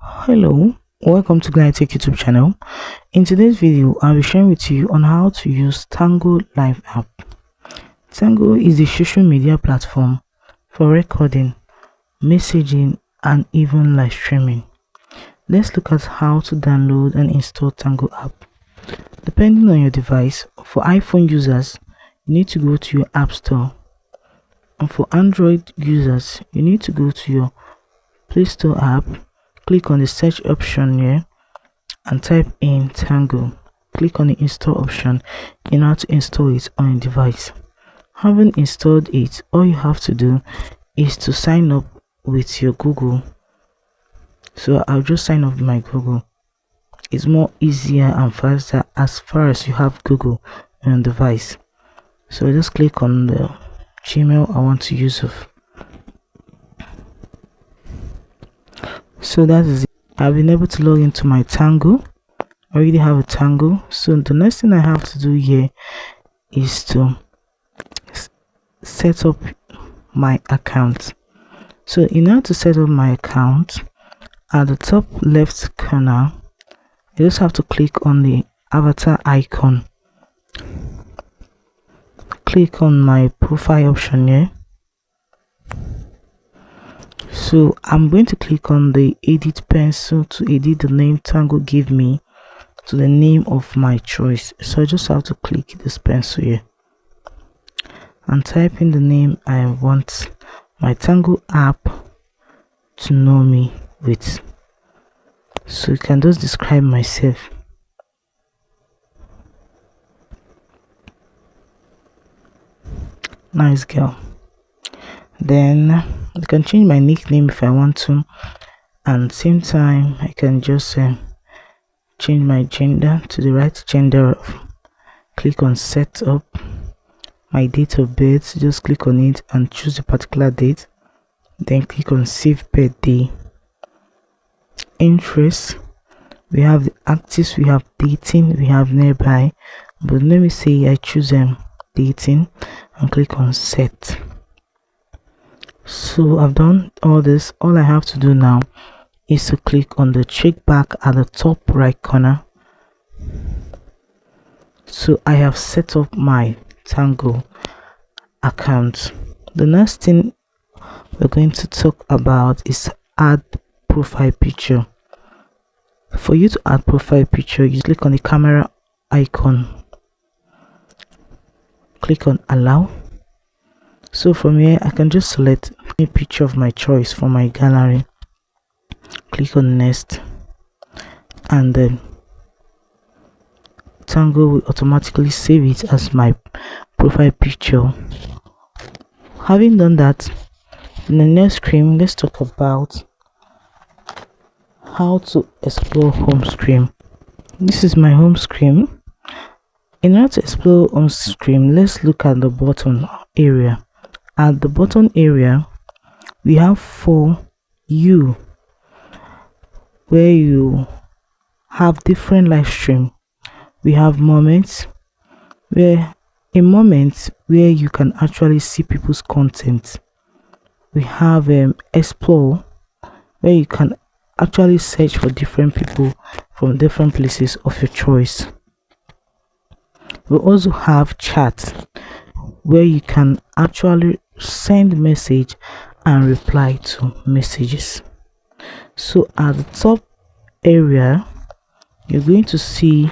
Hello, welcome to Glide Tech YouTube channel. In today's video, I'll be sharing with you on how to use Tango Live app. Tango is a social media platform for recording, messaging, and even live streaming. Let's look at how to download and install Tango app. Depending on your device, for iPhone users, you need to go to your App Store. And for Android users, you need to go to your Play Store app. Click on the search option here and type in Tango. Click on the install option in order to install it on your device. Having installed it, all you have to do is to sign up with your Google. So I'll just sign up with my Google. It's more easier and faster as far as you have Google on your device. So just click on the Gmail I want to use of. So that is it. I've been able to log into my Tango. I already have a Tango. So the next thing I have to do here is to set up my account. So in order to set up my account, at the top left corner, you just have to click on the avatar icon. Click on my profile option here. So I'm going to click on the edit pencil to edit the name Tango gave me to the name of my choice. So I just have to click this pencil here and type in the name I want my Tango app to know me with. So you can just describe myself. Nice girl. Then I can change my nickname if I want to, and same time I can just change my gender to the right gender. Click on setup. My date of birth, just click on it and choose a particular date, then click on save birthday. Interest, we have the actives, we have dating, we have nearby, but let me say I choose dating and click on set. So I've done all this. All I have to do now is to click on the check back at the top right corner. So I have set up my Tango account. The next thing we're going to talk about is add profile picture. For you to add profile picture, you click on the camera icon, click on allow. So from here I can just select a picture of my choice from my gallery, click on next, and then Tango will automatically save it as my profile picture. Having done that, in the next screen, let's talk about how to explore home screen. This is my home screen. In order to explore home screen, let's look at the bottom area. At the bottom area, we have for you, where you have different live stream. We have moments, where a moment where you can actually see people's content. We have explore, where you can actually search for different people from different places of your choice. We also have chat, where you can actually send message and reply to messages. So at the top area, you're going to see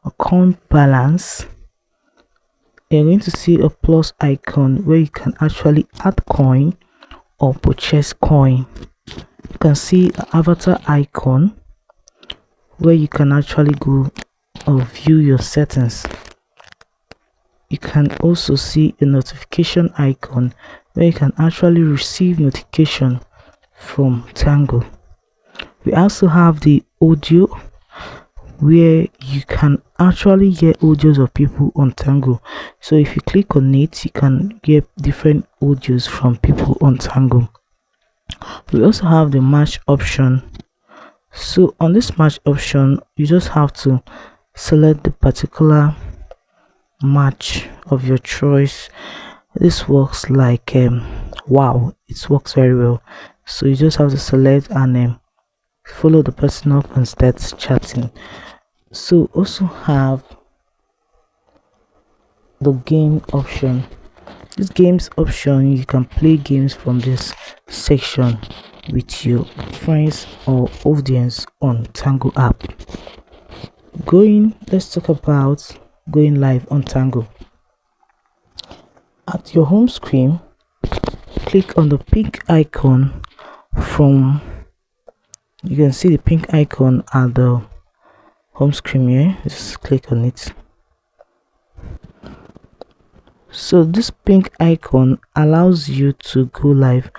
a coin balance. You're going to see a plus icon where you can actually add coin or purchase coin. You can see an avatar icon where you can actually go or view your settings. You can also see a notification icon where you can actually receive notification from Tango. We also have the audio, where you can actually hear audios of people on Tango. So if you click on it, you can get different audios from people on Tango. We also have the match option. So on this match option, you just have to select the particular match of your choice. This works like wow, it works very well. So you just have to select and follow the person up and start chatting. So also have the game option. This games option, you can play games from this section with your friends or audience on Tango app. Let's talk about going live on Tango. At your home screen, click on the pink icon you can see the pink icon at the home screen here. Just click on it. So this pink icon allows you to go live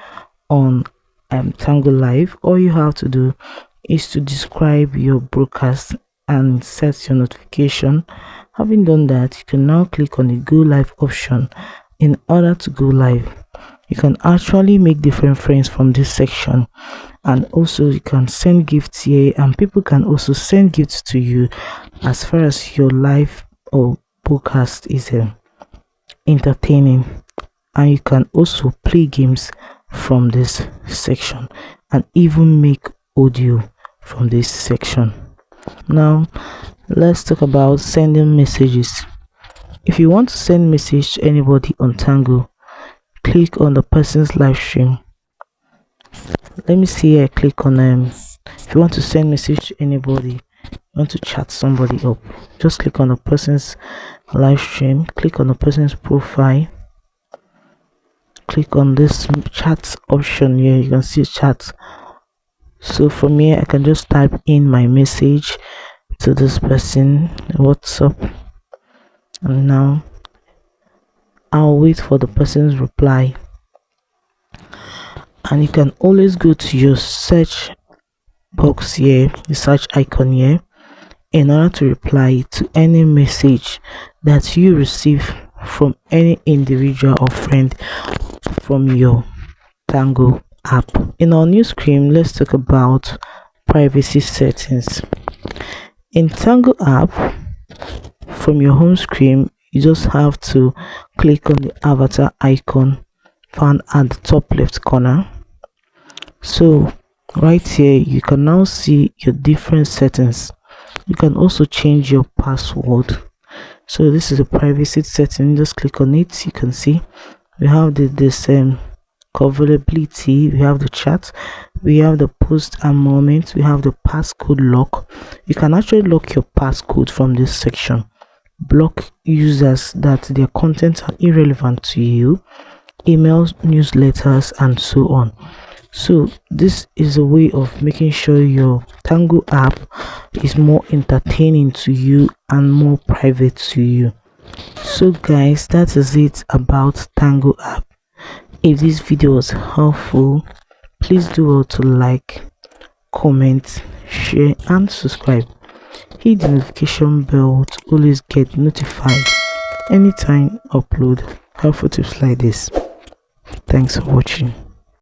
on Tango Live. All you have to do is to describe your broadcast and set your notification. Having done that, you can now click on the go live option. In order to go live, you can actually make different friends from this section, and also you can send gifts here, and people can also send gifts to you as far as your live or broadcast is entertaining. And you can also play games from this section and even make audio from this section. Now let's talk about sending messages. If you want to send message to anybody on Tango, click on the person's live stream. Let me see here. Click on if you want to send message to anybody, you want to chat somebody up, just click on the person's live stream, click on the person's profile, click on this chat option here. You can see chat. So from here I can just type in my message to this person, what's up, and now I'll wait for the person's reply. And you can always go to your search box here, the search icon here, in order to reply to any message that you receive from any individual or friend from your Tango app. In our new screen, let's talk about privacy settings. In Tango app, from your home screen, you just have to click on the avatar icon found at the top left corner. So right here you can now see your different settings. You can also change your password. So this is a privacy setting. Just click on it. You can see we have this coverability, we have the chat, we have the post and moment, we have the passcode lock. You can actually lock your passcode from this section, block users that their content are irrelevant to you, emails, newsletters, and so on. So this is a way of making sure your Tango app is more entertaining to you and more private to you. So guys, that is it about Tango app. If this video was helpful, please do well to like, comment, share, and subscribe. Hit the notification bell to always get notified anytime I upload helpful tips like this. Thanks for watching.